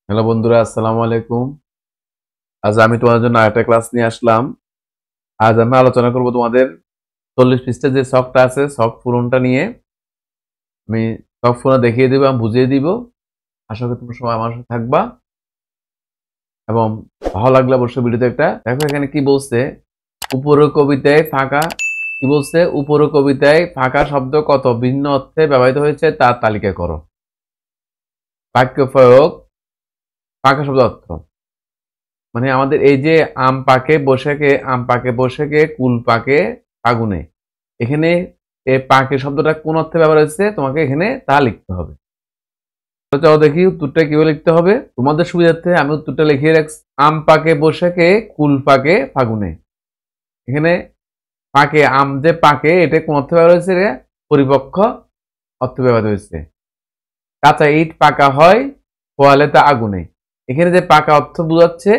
Hello বন্ধুরা, আসসালামু আলাইকুম। আজ আমি তোমাদের জন্য আরেকটা ক্লাস নিয়ে আসলাম। আজ আমি আলোচনা করব তোমাদের 40 পৃষ্ঠার যে ছকটা আছে, ছক পূরণটা নিয়ে। আমি ছক পূরণ দেখিয়ে দিব, আমি বুঝিয়ে দিব। আশা করি তোমরা সবাই আমার সাথে থাকবা এবং ভালো লাগলে অবশ্যই ভিডিওতে একটা দেখো। এখানে কি বলছে, উপরের কবিতায় ফাঁকা, কি বলছে, উপরের কবিতায় ফাঁকা শব্দ কত ভিন্ন অর্থে ব্যবহৃত হয়েছে তার তালিকা করো। বাক্য প্রয়োগ, ফাঁকা শব্দ অর্থ। মানে আমাদের এই যে আম পাকে বৈশাখে, আম পাকে বৈশাখে, কুল পাকে ফাগুনে, এখানে এই পাকে শব্দটা কোন অর্থে ব্যবহার হয়েছে তোমাকে এখানে তা লিখতে হবে। চলো দেখি উত্তরটা কিভাবে লিখতে হবে। তোমাদের সুবিধার্থে আমি উত্তরটা লিখিয়ে রাখছি। আম পাকে বৈশাখে, কুল পাকে ফাগুনে। এখানে পাকে, আম যে পাকে, এটা কোন অর্থে ব্যবহার হয়েছে? পরিপক্ক অর্থে ব্যবহার হয়েছে। কাঁচা ইট পাকা হয় পোয়ালে তা আগুনে। এখানে যে পাকা অর্থ বোঝাচ্ছে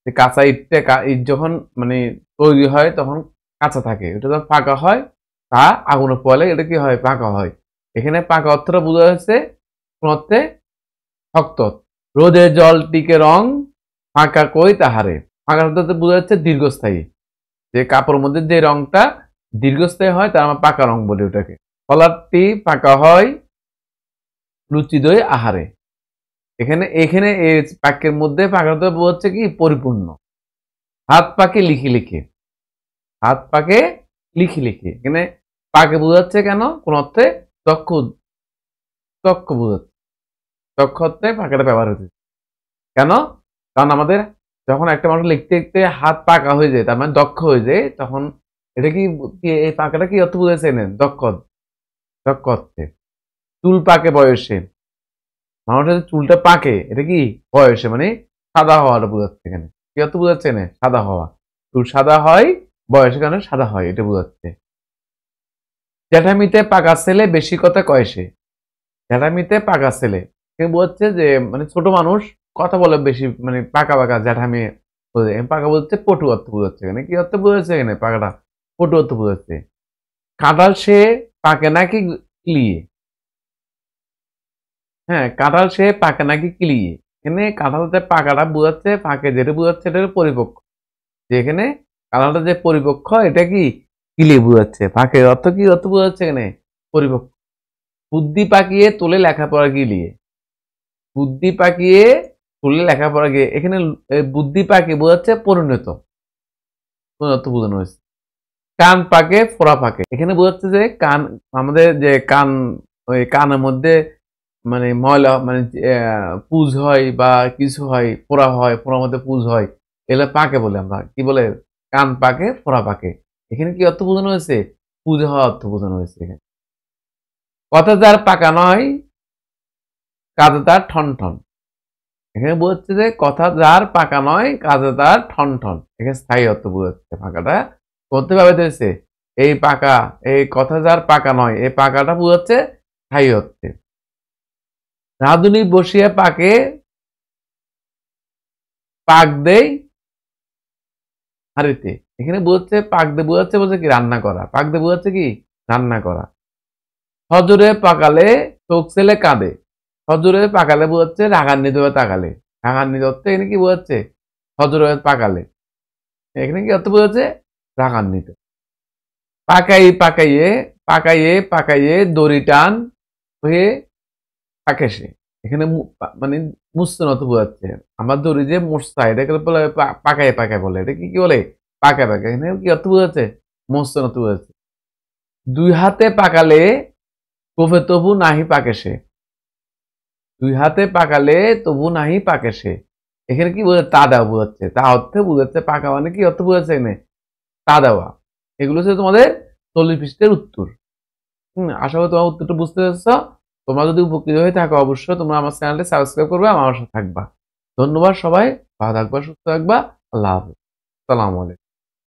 যে কাঁচা ইটটা, ইট যখন মানে তৈরি হয় তখন কাঁচা থাকে, এটা যখন পাকা হয় তা আগুনে পোয়ালে এটা কি হয়? পাকা হয়। এখানে পাকা অর্থটা বোঝা যাচ্ছে কোন অর্থে? শক্ত। রোদে জল টিকে রং ফাঁকা কই তাহারে। ফাঁকা অর্থতে বোঝা যাচ্ছে দীর্ঘস্থায়ী, যে কাপড়ের মধ্যে যে রংটা দীর্ঘস্থায়ী হয় তার আমরা পাকা রং বলি ওটাকে। কলারটি পাকা হয় লুচি দই আহারে। এখানে এখানে এই বাক্যের মধ্যে পাকাতে বোঝাচ্ছে কি? পরিপূর্ণ। হাত পাকে লিখে লিখে, হাত পাকে লিখে লিখে। এখানে পাকে বোঝাচ্ছে কেন? কোন অর্থে? দক্ষ, দক্ষ বোঝাচ্ছে। দক্ষ অর্থে পাকাটা ব্যবহার হচ্ছে। কেন? কারণ আমাদের যখন একটা মানুষ লিখতে লিখতে হাত পাকা হয়ে যায়, তার মানে দক্ষ হয়ে যায়, তখন এটা কি, এই পাকাটা কি অর্থ বুঝেছে? দক্ষ, দক্ষ অর্থে। চুল পাকে বয়সে, মানুষের চুলটা পাকে, এটা কি? বয়সে, মানে সাদা হওয়াটা বোঝাচ্ছে এখানে। কি অর্থ বোঝাচ্ছে? সাদা হওয়া। চুল সাদা হয় বয়সের কারণে সাদা হয়, এটা বোঝাচ্ছে। জ্যাঠামিতে পাকা ছেলে বেশি কথা কয় সে। জ্যাঠামিতে পাকা ছেলে এখানে বোঝাচ্ছে যে মানে ছোট মানুষ কথা বলে বেশি, মানে পাকা পাকা জ্যাঠামি বোঝায়। পাকা বলছে পটু অর্থ বোঝাচ্ছে এখানে। কি অর্থ বোঝাচ্ছে এখানে? পাকাটা পটু অর্থ বোঝাচ্ছে। কাঁঠাল সে পাকে নাকি ক্লিয়ে। হ্যাঁ, কাঁঠাল সে পাকে নাকি ক্লিয়ে। এখানে কাঁঠালতে পাকাটা বোঝাচ্ছে, পাকে যেটা বোঝাচ্ছে এটা পরিপক্ক। যে এখানে কাঁঠালটা যে পরিপক্ক, এটা কি? ক্লিয়ে বোঝাচ্ছে। পাকে অর্থ কি অর্থ বোঝাচ্ছে এখানে? পরিপক্ক। বুদ্ধি পাকিয়ে তোলে লেখাপড়া গিলিয়ে। বুদ্ধি পাকিয়ে তোলে লেখাপড়া গিয়ে, এখানে বুদ্ধি পাকিয়ে বোঝাচ্ছে পরিণত, পরিণত বোঝানো হয়েছে। কান পাকে ফোড়া পাকে, এখানে বোঝাচ্ছে যে কান, আমাদের যে কান, ওই কানের মধ্যে মানে ময়লা, মানে পুজ হয় বা কিছু হয়, ফোড়া হয়, ফোড়ার মধ্যে পুজ হয়, এগুলো পাকে বলে। আমরা কি বলে? কান পাকে ফোড়া পাকে। এখানে কি অর্থ বোঝানো হয়েছে? পুজ হওয়া অর্থ বোঝানো হয়েছে এখানে। কথা যার পাকা নয় কাজে তার ঠন ঠন। এখানে বোঝাচ্ছে যে কথা যার পাকা নয় কাজে তার ঠন ঠন। এখানে স্থায়ী অর্থ বোঝাচ্ছে। পাকাটা করতে ভাবে দিয়েছে এই পাকা, এই কথা যার পাকা নয়, এই পাকাটা বোঝাচ্ছে স্থায়ী অর্থে। রাঁধুনি বসিয়া পাকে পাক দেই হাড়িতে। এখানে বোঝাচ্ছে পাক দে, বোঝাচ্ছে বলছে কি? রান্না করা। পাক দে বোঝাচ্ছে কি? রান্না করা। হজরে পাকালে চোখ ছেলে কাঁদে। হজরে পাকালে বোঝাচ্ছে রাগান্বিত হয়ে তাকালে। রাগান্বিত অর্থে এখানে কি বোঝাচ্ছে? হজরে পাকালে, এখানে কি অর্থ বোঝাচ্ছে? রাগান্বিত। পাকাই পাকাইয়ে, পাকাইয়ে পাকাইয়ে দড়ি টান হয়ে থাকে সে। এখানে মানে মুসলিম অর্থ বোঝাচ্ছে। আমার দড়ি যে মোস্তা, এটাকে বলে পাকায় পাকায় বলে। এটা কি কি বলে? পাকায় পাকায়। এখানে কি অর্থ বোঝাচ্ছে? মুসলিম অর্থ বোঝাচ্ছে। দুই হাতে পাকালে কফে তবু নাহি পাকে সে। দুই হাতে পাকালে তবু নাহি পাকে সে। এখানে কি বোঝাচ্ছে? তা দেওয়া বোঝাচ্ছে। তা অর্থে বোঝাচ্ছে। পাকা মানে কি অর্থ বোঝাচ্ছে এখানে? তা দেওয়া। এগুলো হচ্ছে তোমাদের 40 পৃষ্ঠের উত্তর। আশা করি তোমার উত্তরটা বুঝতে পেরেছ। তোমরা যদি উপকৃত হয়ে থাকো অবশ্যই তোমরা আমার চ্যানেলটি সাবস্ক্রাইব করবে, আমার সাথে থাকবা। ধন্যবাদ সবাই। ভালো থাকবা, সুস্থ থাকবা। আল্লাহ হাফেজ। আসসালামু আলাইকুম।